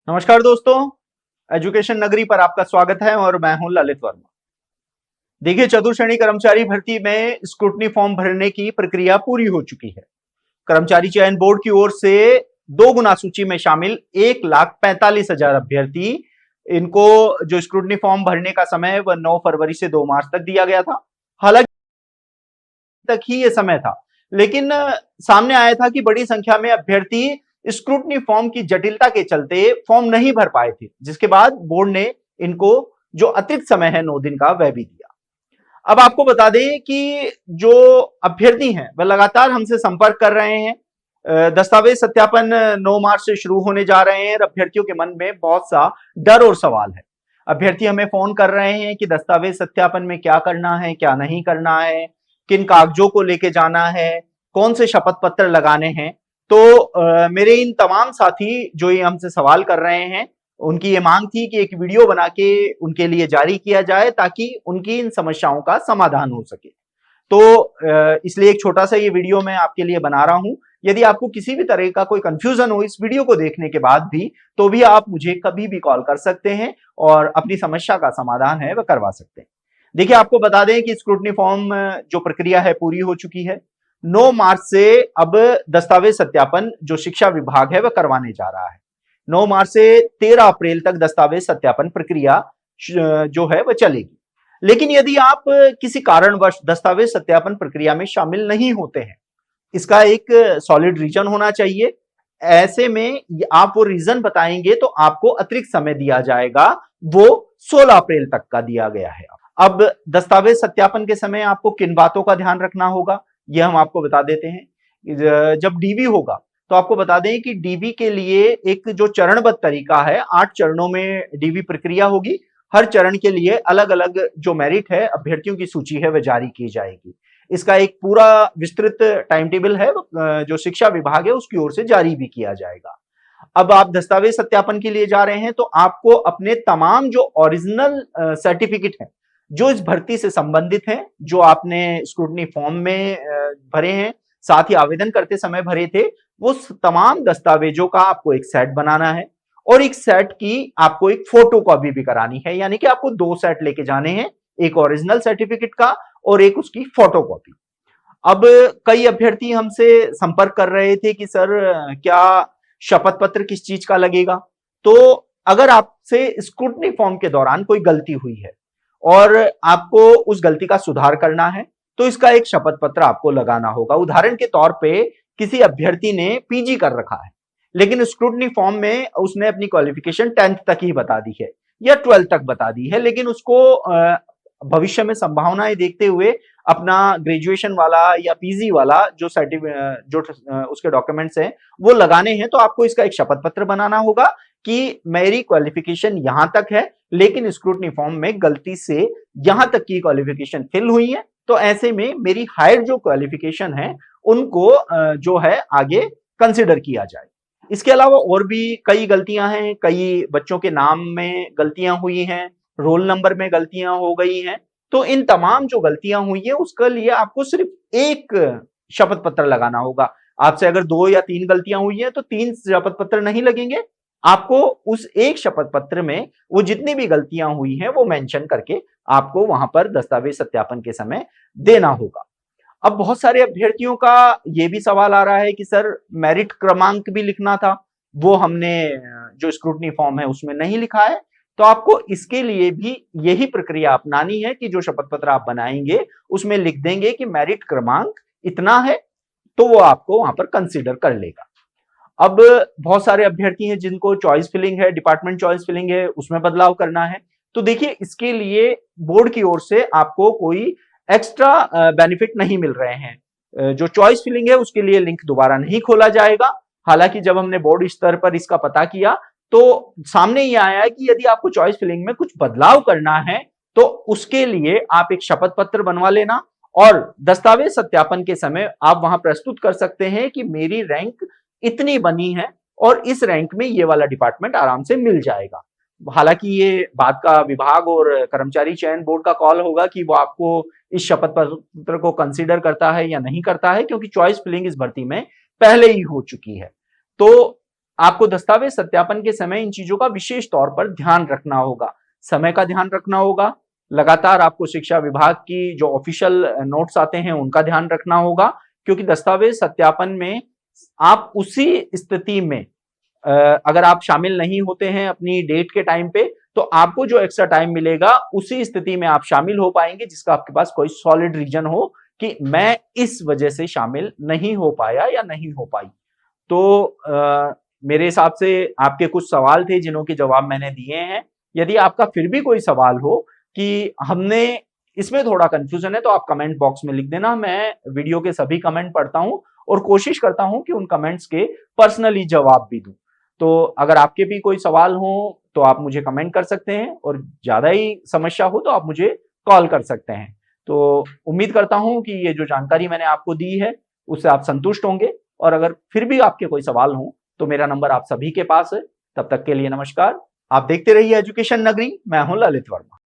नमस्कार दोस्तों, एजुकेशन नगरी पर आपका स्वागत है और मैं हूं ललित वर्मा। देखिए, चतुर्श्रेणी कर्मचारी भर्ती में स्क्रूटनी फॉर्म भरने की प्रक्रिया पूरी हो चुकी है। कर्मचारी चयन बोर्ड की ओर से 2 गुना सूची में शामिल 1,45,000 अभ्यर्थी इनको जो स्क्रूटनी फॉर्म भरने का समय वह 9 फरवरी से 2 मार्च तक दिया गया था। हालांकि तक ही ये समय था, लेकिन सामने आया था कि बड़ी संख्या में अभ्यर्थी स्क्रूटनी फॉर्म की जटिलता के चलते फॉर्म नहीं भर पाए थे, जिसके बाद बोर्ड ने इनको जो अतिरिक्त समय है 9 दिन का वह भी दिया। अब आपको बता दें कि जो अभ्यर्थी हैं वह लगातार हमसे संपर्क कर रहे हैं। दस्तावेज सत्यापन 9 मार्च से शुरू होने जा रहे हैं और अभ्यर्थियों के मन में बहुत सा डर और सवाल है। अभ्यर्थी हमें फोन कर रहे हैं कि दस्तावेज सत्यापन में क्या करना है, क्या नहीं करना है, किन कागजों को लेके जाना है, कौन से शपथ पत्र लगाने हैं। तो मेरे इन तमाम साथी जो ये हमसे सवाल कर रहे हैं, उनकी ये मांग थी कि एक वीडियो बना के उनके लिए जारी किया जाए ताकि उनकी इन समस्याओं का समाधान हो सके। तो इसलिए एक छोटा सा ये वीडियो मैं आपके लिए बना रहा हूं। यदि आपको किसी भी तरह का कोई कंफ्यूजन हो इस वीडियो को देखने के बाद भी, तो भी आप मुझे कभी भी कॉल कर सकते हैं और अपनी समस्या का समाधान है वह करवा सकते हैं। देखिए, आपको बता दें कि स्क्रूटनी फॉर्म जो प्रक्रिया है पूरी हो चुकी है। 9 मार्च से अब दस्तावेज सत्यापन जो शिक्षा विभाग है वह करवाने जा रहा है। 9 मार्च से 13 अप्रैल तक दस्तावेज सत्यापन प्रक्रिया जो है वह चलेगी। लेकिन यदि आप किसी कारणवश दस्तावेज सत्यापन प्रक्रिया में शामिल नहीं होते हैं, इसका एक सॉलिड रीजन होना चाहिए। ऐसे में आप वो रीजन बताएंगे तो आपको अतिरिक्त समय दिया जाएगा, वो 16 अप्रैल तक का दिया गया है। अब दस्तावेज सत्यापन के समय आपको किन बातों का ध्यान रखना होगा, यह हम आपको बता देते हैं। जब डीवी होगा तो आपको बता दें कि डीवी के लिए एक जो चरणबद्ध तरीका है, 8 चरणों में डीवी प्रक्रिया होगी। हर चरण के लिए अलग अलग जो मेरिट है, अभ्यर्थियों की सूची है वह जारी की जाएगी। इसका एक पूरा विस्तृत टाइम टेबल है जो शिक्षा विभाग है उसकी ओर से जारी भी किया जाएगा। अब आप दस्तावेज सत्यापन के लिए जा रहे हैं तो आपको अपने तमाम जो ओरिजिनल सर्टिफिकेट है जो इस भर्ती से संबंधित हैं, जो आपने स्क्रूटनी फॉर्म में भरे हैं, साथ ही आवेदन करते समय भरे थे, वो तमाम दस्तावेजों का आपको एक सेट बनाना है और एक सेट की आपको एक फोटो कॉपी भी करानी है। यानी कि आपको 2 सेट लेके जाने हैं, एक ओरिजिनल सर्टिफिकेट का और एक उसकी फोटो कॉपी। अब कई अभ्यर्थी हमसे संपर्क कर रहे थे कि सर, क्या शपथ पत्र किस चीज का लगेगा। तो अगर आपसे स्क्रूटनी फॉर्म के दौरान कोई गलती हुई है और आपको उस गलती का सुधार करना है, तो इसका एक शपथ पत्र आपको लगाना होगा। उदाहरण के तौर पे किसी अभ्यर्थी ने पीजी कर रखा है, लेकिन स्क्रूटनी फॉर्म में उसने अपनी क्वालिफिकेशन 10th तक ही बता दी है या 12th तक बता दी है, लेकिन उसको भविष्य में संभावनाएं देखते हुए अपना ग्रेजुएशन वाला या पीजी वाला जो सर्टिफिकेट जो उसके डॉक्यूमेंट्स हैं वो लगाने हैं। तो आपको इसका एक शपथ पत्र बनाना होगा कि मेरी क्वालिफिकेशन यहां तक है, लेकिन स्क्रूटनी फॉर्म में गलती से यहां तक की क्वालिफिकेशन फिल हुई है, तो ऐसे में मेरी हायर जो क्वालिफिकेशन है उनको जो है आगे कंसिडर किया जाए। इसके अलावा और भी कई गलतियां हैं, कई बच्चों के नाम में गलतियां हुई हैं, रोल नंबर में गलतियां हो गई हैं। तो इन तमाम जो गलतियां हुई है उसके लिए आपको सिर्फ एक शपथ पत्र लगाना होगा। आपसे अगर 2 या 3 गलतियां हुई है तो 3 शपथ पत्र नहीं लगेंगे। आपको उस एक शपथ पत्र में वो जितनी भी गलतियां हुई हैं वो मेंशन करके आपको वहां पर दस्तावेज सत्यापन के समय देना होगा। अब बहुत सारे अभ्यर्थियों का ये भी सवाल आ रहा है कि सर, मेरिट क्रमांक भी लिखना था, वो हमने जो स्क्रूटनी फॉर्म है उसमें नहीं लिखा है। तो आपको इसके लिए भी यही प्रक्रिया अपनानी है कि जो शपथ पत्र आप बनाएंगे उसमें लिख देंगे कि मेरिट क्रमांक इतना है, तो वो आपको वहां पर कंसीडर कर लेगा। अब बहुत सारे अभ्यर्थी हैं जिनको चॉइस फिलिंग है, डिपार्टमेंट चॉइस फिलिंग है, उसमें बदलाव करना है। तो देखिए, इसके लिए बोर्ड की ओर से आपको कोई एक्स्ट्रा बेनिफिट नहीं मिल रहे हैं। जो चॉइस फिलिंग है उसके लिए लिंक दोबारा नहीं खोला जाएगा। हालांकि जब हमने बोर्ड स्तर पर इसका पता किया तो सामने ये आया है कि यदि आपको चॉइस फिलिंग में कुछ बदलाव करना है तो उसके लिए आप एक शपथ पत्र बनवा लेना और दस्तावेज सत्यापन के समय आप वहां प्रस्तुत कर सकते हैं कि मेरी रैंक इतनी बनी है और इस रैंक में ये वाला डिपार्टमेंट आराम से मिल जाएगा। हालांकि ये बात का विभाग और कर्मचारी चयन बोर्ड का कॉल होगा कि वो आपको इस शपथ पत्र को कंसीडर करता है या नहीं करता है, क्योंकि चॉइस फिलिंग इस भर्ती में पहले ही हो चुकी है। तो आपको दस्तावेज सत्यापन के समय इन चीजों का विशेष तौर पर ध्यान रखना होगा। समय का ध्यान रखना होगा, लगातार आपको शिक्षा विभाग की जो ऑफिशियल नोट्स आते हैं उनका ध्यान रखना होगा, क्योंकि दस्तावेज सत्यापन में आप उसी स्थिति में अगर आप शामिल नहीं होते हैं अपनी डेट के टाइम पे, तो आपको जो एक्स्ट्रा टाइम मिलेगा उसी स्थिति में आप शामिल हो पाएंगे जिसका आपके पास कोई सॉलिड रीजन हो कि मैं इस वजह से शामिल नहीं हो पाया या नहीं हो पाई। तो मेरे हिसाब से आपके कुछ सवाल थे जिन्हों के जवाब मैंने दिए हैं। यदि आपका फिर भी कोई सवाल हो कि हमने इसमें थोड़ा कंफ्यूजन है, तो आप कमेंट बॉक्स में लिख देना। मैं वीडियो के सभी कमेंट पढ़ता हूं और कोशिश करता हूं कि उन कमेंट्स के पर्सनली जवाब भी दूं। तो अगर आपके भी कोई सवाल हो तो आप मुझे कमेंट कर सकते हैं, और ज्यादा ही समस्या हो तो आप मुझे कॉल कर सकते हैं। तो उम्मीद करता हूं कि ये जो जानकारी मैंने आपको दी है उससे आप संतुष्ट होंगे, और अगर फिर भी आपके कोई सवाल हो तो मेरा नंबर आप सभी के पास है। तब तक के लिए नमस्कार। आप देखते रहिए एजुकेशन नगरी। मैं हूं ललित वर्मा।